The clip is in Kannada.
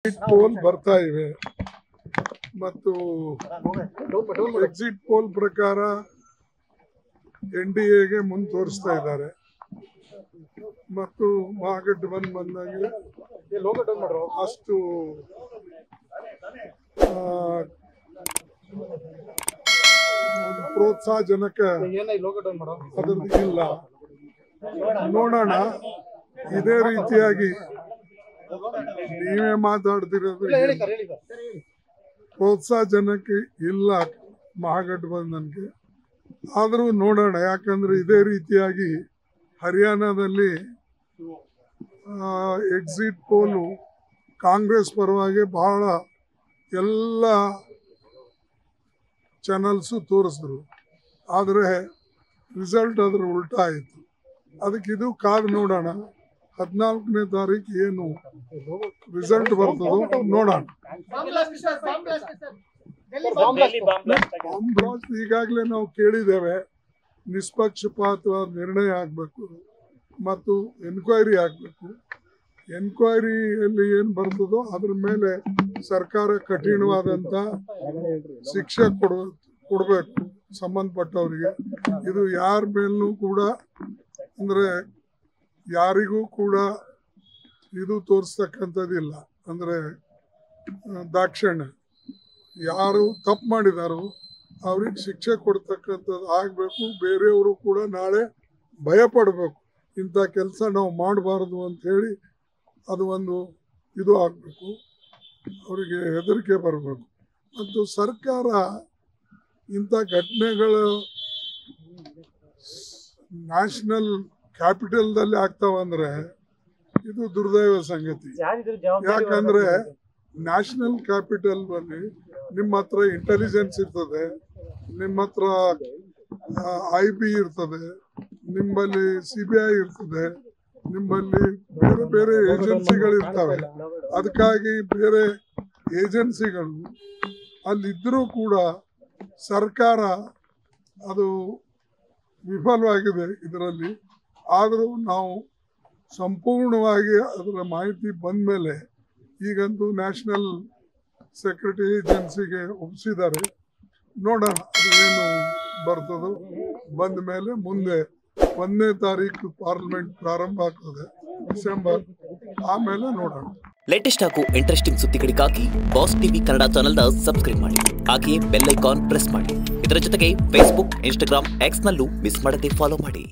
ಪೋಲ್ ಬರ್ತಾ ಇವೆ ಮತ್ತು ಎಕ್ಸಿಟ್ ಪೋಲ್ ಪ್ರಕಾರ NDAಗೆ ಮುಂದೆ ತೋರಿಸ್ತಾ ಇದ್ದಾರೆ ಮತ್ತು ಮಹಾಗಠಬಂಧನ್ ಬಂದಾಗ ಅಷ್ಟು ಪ್ರೋತ್ಸಾಹಜನಕ ಅದರದ್ದು ಇಲ್ಲ. ನೋಡೋಣ. ಇದೇ ರೀತಿಯಾಗಿ ನೀವೇ ಮಾತಾಡ್ತಿರೋದು ಪ್ರೋತ್ಸಾಹಜನಕ ಇಲ್ಲ ಮಹಾಗಠಬಂಧನ್ಗೆ. ಆದರೂ ನೋಡೋಣ, ಯಾಕಂದ್ರೆ ಇದೇ ರೀತಿಯಾಗಿ ಹರಿಯಾಣದಲ್ಲಿ ಎಕ್ಸಿಟ್ ಪೋಲು ಕಾಂಗ್ರೆಸ್ ಪರವಾಗಿ ಬಹಳ ಎಲ್ಲ ಚಾನಲ್ಸು ತೋರಿಸಿದ್ರು, ಆದರೆ ರಿಸಲ್ಟ್ ಅದರ ಉಲ್ಟಾ ಆಯಿತು. ಅದಕ್ಕೆ ಇದು ಕಾದು ನೋಡೋಣ. 14ನೇ ತಾರೀಕು ಏನು ರಿಸಲ್ಟ್ ಬರ್ತದೋ ನೋಡೋಣ. ಈಗಾಗಲೇ ನಾವು ಕೇಳಿದ್ದೇವೆ, ನಿಷ್ಪಕ್ಷಪಾತವಾದ ನಿರ್ಣಯ ಆಗಬೇಕು ಮತ್ತು ಎನ್ಕ್ವೈರಿ ಆಗಬೇಕು. ಎನ್ಕ್ವೈರಿಯಲ್ಲಿ ಏನು ಬರ್ತದೋ ಅದ್ರ ಮೇಲೆ ಸರ್ಕಾರ ಕಠಿಣವಾದಂಥ ಶಿಕ್ಷೆ ಕೊಡಬೇಕು ಸಂಬಂಧಪಟ್ಟವರಿಗೆ. ಇದು ಯಾರ ಮೇಲೂ ಕೂಡ ಅಂದರೆ ಯಾರಿಗೂ ಕೂಡ ಇದು ತೋರಿಸ್ತಕ್ಕಂಥದ್ದಿಲ್ಲ. ಅಂದರೆ ದಾಕ್ಷಿಣ್ಯ ಯಾರು ತಪ್ಪು ಮಾಡಿದಾರೋ ಅವ್ರಿಗೆ ಶಿಕ್ಷೆ ಕೊಡ್ತಕ್ಕಂಥದ್ದು ಆಗಬೇಕು. ಬೇರೆಯವರು ಕೂಡ ನಾಳೆ ಭಯಪಡಬೇಕು, ಇಂಥ ಕೆಲಸ ನಾವು ಮಾಡಬಾರ್ದು ಅಂಥೇಳಿ ಅದು ಒಂದು ಇದು ಆಗಬೇಕು, ಅವರಿಗೆ ಹೆದರಿಕೆ ಬರಬೇಕು. ಮತ್ತು ಸರ್ಕಾರ ಇಂಥ ಘಟನೆಗಳು ನ್ಯಾಷನಲ್ ಕ್ಯಾಪಿಟಲ್ದಲ್ಲಿ ಆಗ್ತಾವಂದ್ರೆ ಇದು ದುರ್ದೈವ ಸಂಗತಿ. ಯಾಕಂದ್ರೆ ನ್ಯಾಷನಲ್ ಕ್ಯಾಪಿಟಲ್ ಬಲ್ಲಿ ನಿಮ್ಮ ಹತ್ರ ಇಂಟೆಲಿಜೆನ್ಸ್ ಇರ್ತದೆ, ನಿಮ್ಮ ಹತ್ರ IB ಇರ್ತದೆ, ನಿಮ್ಮಲ್ಲಿ CBI ಇರ್ತದೆ, ನಿಮ್ಮಲ್ಲಿ ಬೇರೆ ಬೇರೆ ಏಜೆನ್ಸಿಗಳು ಇರ್ತವೆ. ಅದಕ್ಕಾಗಿ ಬೇರೆ ಏಜೆನ್ಸಿಗಳು ಅಲ್ಲಿದ್ದರೂ ಕೂಡ ಸರ್ಕಾರ ಅದು ವಿಫಲವಾಗಿದೆ ಇದರಲ್ಲಿ. ಆದರೂ ನಾವು ಸಂಪೂರ್ಣವಾಗಿ ಅದರ ಮಾಹಿತಿ ಬಂದ ಮೇಲೆ ಈಗಂತೂ ನ್ಯಾಷನಲ್ ಸೆಕ್ಯೂರಿಟಿ ಏಜೆನ್ಸಿಗೆ ಒಪ್ಪಿಸಿದ್ದಾರೆ. ನೋಡೋಣ ಅದೇನು ಬರ್ತದೋ. ಬಂದ ಮೇಲೆ ಮುಂದೆ 1ನೇ ತಾರೀಕು ಪಾರ್ಲಿಮೆಂಟ್ ಪ್ರಾರಂಭ ಆಗ್ತದೆ, ಡಿಸೆಂಬರ್. ಆಮೇಲೆ ನೋಡೋಣ. ಲೇಟೆಸ್ಟ್ ಹಾಗೂ ಇಂಟ್ರೆಸ್ಟಿಂಗ್ ಸುದ್ದಿಗಳಿಗಾಗಿ ಬಾಸ್ ಟಿವಿ ಕನ್ನಡ ಚಾನೆಲ್ನ ಸಬ್ಸ್ಕ್ರೈಬ್ ಮಾಡಿ. ಹಾಗೆಯೇ ಬೆಲ್ ಐಕಾನ್ ಪ್ರೆಸ್ ಮಾಡಿ. ಇದರ ಜೊತೆಗೆ ಫೇಸ್ಬುಕ್, ಇನ್ಸ್ಟಾಗ್ರಾಮ್, X ನಲ್ಲೂ ಮಿಸ್ ಮಾಡದೆ ಫಾಲೋ ಮಾಡಿ.